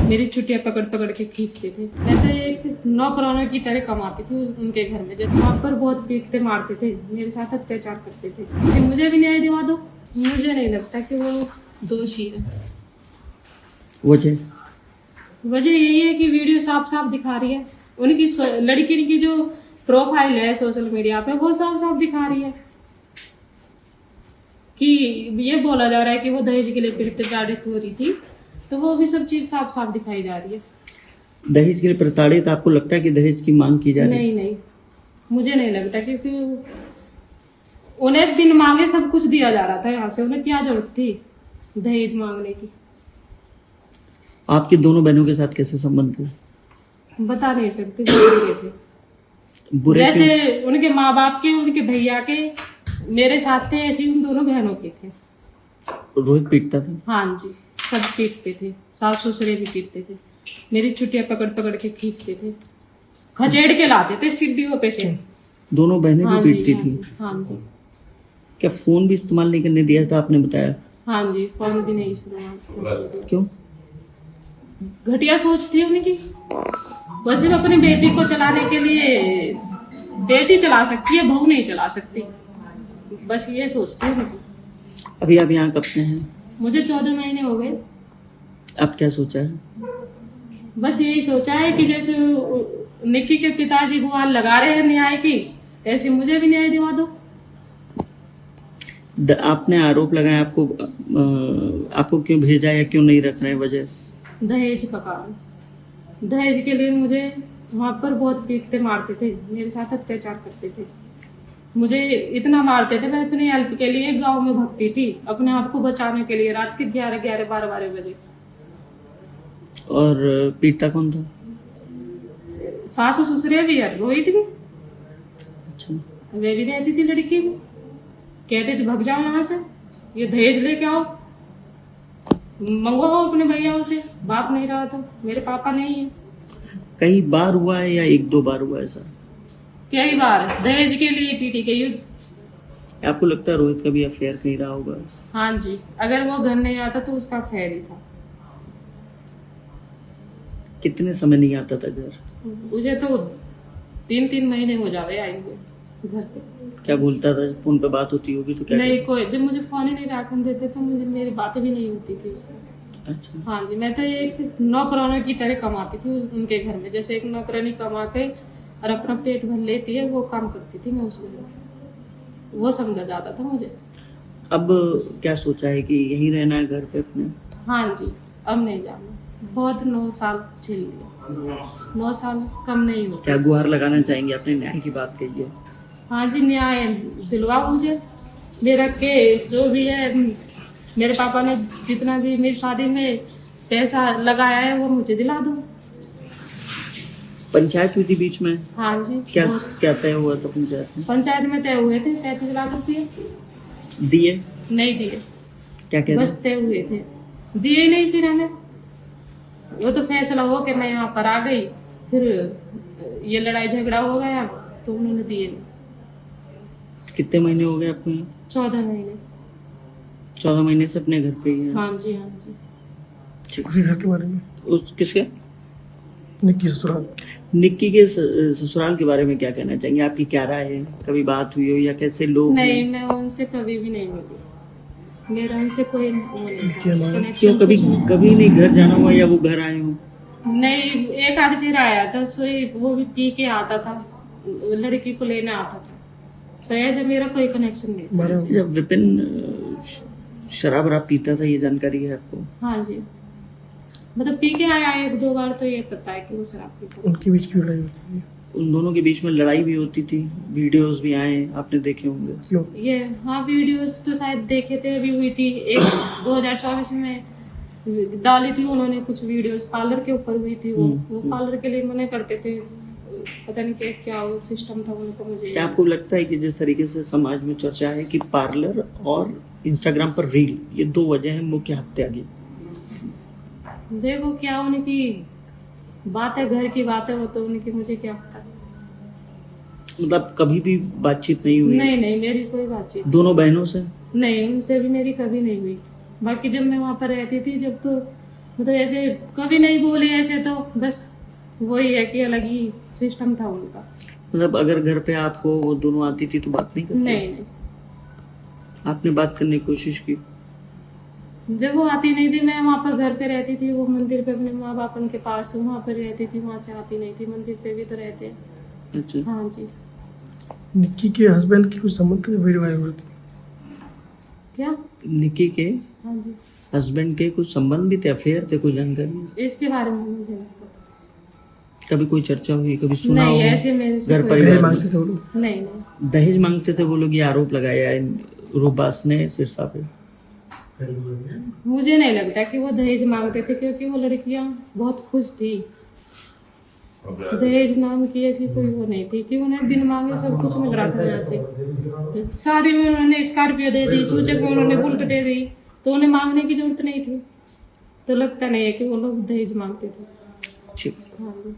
मेरी छुट्टियां पकड़ पकड़ के खींचते थे। मैं तो एक नौकराना की तरह कमाती थी उनके घर में, जब वहाँ पर बहुत पीटते मारते थे, मेरे साथ अत्याचार करते थे कि मुझे भी न्याय दिवा दो। मुझे नहीं लगता कि वो दोषी है। वजह यही है कि वीडियो साफ साफ दिखा रही है, उनकी लड़की की जो प्रोफाइल है सोशल मीडिया पे वो साफ साफ दिखा रही है कि ये बोला जा रहा है कि वो दहेज के लिए प्रताड़ित हो रही थी, तो वो भी सब चीज साफ साफ दिखाई जा रही है। दहेज के लिए प्रताड़ित आपको लगता है कि दहेज की मांग की जा रही है? नहीं नहीं, मुझे नहीं लगता, क्योंकि उन्हें बिन मांगे सब कुछ दिया जा रहा था यहाँ से, उन्हें क्या जरूरत थी दहेज मांगने की। आपकी दोनों बहनों के साथ कैसे संबंध थे? बता नहीं सकते, बुरे थे। बुरे जैसे उनके माँ बाप के, उनके भैया के मेरे साथ थे, ऐसे उन दोनों बहनों के थे। रोहित पीटता था? हाँ जी, सब पीटते थे, सास ससुरे भी पीटते थे, मेरी छुट्टियां पकड़ पकड़ के खींचते थे, खचेड़ के लाते थे सीढ़ियों पे से। दोनों बहनें हाँ भी जी, पीटती थी? हाँ जी। क्या फोन भी इस्तेमाल नहीं करने दिया था आपने बताया? हाँ जी, फोन भी नहीं इस्तेमाल। क्यों? घटिया सोच थी उनकी, वो सिर्फ अपनी बेटी को चलाने के लिए, बेटी चला सकती है बहू नहीं चला सकती, बस ये सोचती हूँ। अभी आप यहाँ कब से हैं? मुझे 14 महीने हो गए। अब क्या सोचा है? बस यही सोचा है कि जैसे निक्की के पिताजी गुहार लगा रहे हैं न्याय की, ऐसे मुझे भी न्याय दिवा दो। आपने आरोप लगाया, आपको क्यों भेजा या क्यों नहीं रख रहे हैं? वजह दहेज का कारण, दहेज के लिए मुझे वहां पर बहुत पीटते मारते थे, मेरे साथ अत्याचार करते थे, मुझे इतना मारते थे। मैं अपनी हेल्प के लिए गांव में भगती थी, अपने आप को बचाने के लिए, रात के 11-12 बजे। और पीटता कौन था? सासू ससुरे भी है, रोहित भी। अच्छा। वे भी रहती थी लड़की भी, कहते थे भग जाओ यहाँ से, ये दहेज लेके आओ, मंगवाओ अपने भैया से। बाप नहीं रहा था, मेरे पापा नहीं है। कई बार हुआ है या 1-2 बार हुआ ऐसा? कई बार दहेज के लिए पीटी गई। आपको लगता है रोहित का भी अफेयर कहीं रहा होगा? हाँ जी, अगर वो घर नहीं आता तो उसका अफेयर ही था। कितने समय नहीं आता था घर? मुझे तो 3-3 महीने हो जावे आए हुए घर पे। क्या बोलता था? फोन पे बात होती होगी तो क्या? नहीं, कोई जब मुझे फोन ही नहीं रखने देते तो मुझे मेरी बातें भी नहीं होती थी उससे। अच्छा। हाँ जी, मैं तो एक नौकराना की तरह कमाती थी उनके घर में, जैसे एक नौकरानी कमा के और अपना पेट भर लेती है, वो काम करती थी मैं उसके घर, वो समझा जाता था मुझे। अब क्या सोचा है कि यहीं रहना है घर पे अपने? हाँ जी, अब नहीं जाना, बहुत 9 साल झेल लिया, 9 साल कम नहीं होता। क्या गुहार लगाना चाहेंगे? आपने न्याय की बात कही है। हाँ जी, न्याय दिलवाओ मुझे, मेरा के जो भी है, मेरे पापा ने जितना भी मेरी शादी में पैसा लगाया है वो मुझे दिला दो। पंचायत हुई थी बीच में? हाँ जी। क्या तय हुआ था पंचायत में? पंचायत में तय हुए थे 33 लाख रुपये। दिए? नहीं दिए। क्या कहते? बस तय हुए थे, दिए ही नहीं। फिर हमें वो तो फैसला हो के मैं यहाँ पर आ गई, फिर ये लड़ाई झगड़ा हो गया तो उन्होंने दिए नहीं। कितने महीने हो गए आपको यहाँ? 14 महीने। 14 महीने से अपने घर पे ही है? हाँ जी, हाँ जी। उसी घर के बारे में? उस किसके? निक्की ससुराल। निक्की के ससुराल के बारे में क्या कहना चाहेंगे? आपकी क्या राय है? कभी बात हुई हो या कैसे लोग? नहीं, मैं उनसे कभी भी नहीं मिली, मेरा उनसे कोई वो नहीं था क्यों? कनेक्शन। कभी नहीं घर जाना हुआ या वो घर आए हो? नहीं, एक आध फिर आया था, सोई वो भी पी के आता था, लड़की को लेने आता था, तो ऐसे मेरा कोई कनेक्शन नहीं था। जब विपिन शराब पीता था, ये जानकारी है आपको? हाँ जी, मतलब पी के आया 1-2 बार, तो ये पता है कि वो शराब पीता। उनके बीच की लड़ाई होती है? उन दोनों के बीच में लड़ाई भी होती थी, वीडियोस भी आए, आपने देखे होंगे। क्यों? ये हाँ, वीडियोस तो शायद देखे थे, अभी हुई थी एक 2024 में डाली थी उन्होंने कुछ वीडियोस, पार्लर के ऊपर हुई थी। वो पार्लर के लिए मना करते थे, पता नहीं क्या सिस्टम था उनको। मुझे क्या आपको लगता है कि जिस तरीके से समाज में चर्चा है कि पार्लर और इंस्टाग्राम पर रील, ये 2 वजह है मुख्य हत्या की? देखो क्या उनकी बात है, घर की बात है, वो तो उनकी, मुझे क्या पता। मतलब कभी भी बातचीत नहीं हुई? नहीं, मेरी कोई बातचीत। दोनों बहनों से? नहीं, उनसे भी मेरी कभी नहीं हुई। बाकी जब मैं वहां पर रहती थी, जब तो मतलब ऐसे कभी नहीं बोले ऐसे, तो बस वही है कि अलग ही सिस्टम था उनका। मतलब अगर घर पे आप हो, वो दोनों आती थी तो बात नहीं करती? नहीं नहीं, आपने बात करने की कोशिश की? जब वो आती नहीं थी, मैं वहाँ पर घर पे रहती थी, वो मंदिर पे अपने माँ बाप उनके पास वहाँ पर रहती थी, वहाँ से आती नहीं थी। मंदिर पे भी तो रहते हैं। अच्छा। हाँ जी। निक्की के हस्बैंड की कुछ संबंध है, वीडियो वायरल होती है। क्या? निकी के हाँ जी, हस्बैंड के कुछ संबंध भी थे, अफेयर थे, कुछ जानकारी? इसके बारे में मुझे नहीं पता। कभी कोई चर्चा हुई, कभी सुना नहीं, हो? ऐसे मेरे से घर कोई परिवार दहेज में? मांगते थे वो लोग। नहीं नहीं। दहेज मांगते थे वो लोग, ये आरोप लगाया है रोबास ने सिरसा पे। मुझे नहीं लगता कि वो दहेज मांगते थे, क्योंकि वो लड़कियां बहुत खुश थी। दहेज नाम की ऐसी कोई वो नहीं थी कि उन्हें बिन मांगे सब कुछ मिल रहा था यहाँ से। शादी में उन्होंने स्कॉर्पियो दे दी, चूचे को उन्होंने बुलेट दे दी, तो उन्हें मांगने की जरूरत नहीं थी। तो लगता नहीं है कि वो लोग दहेज मांगते थे। ठीक। हाँ जी।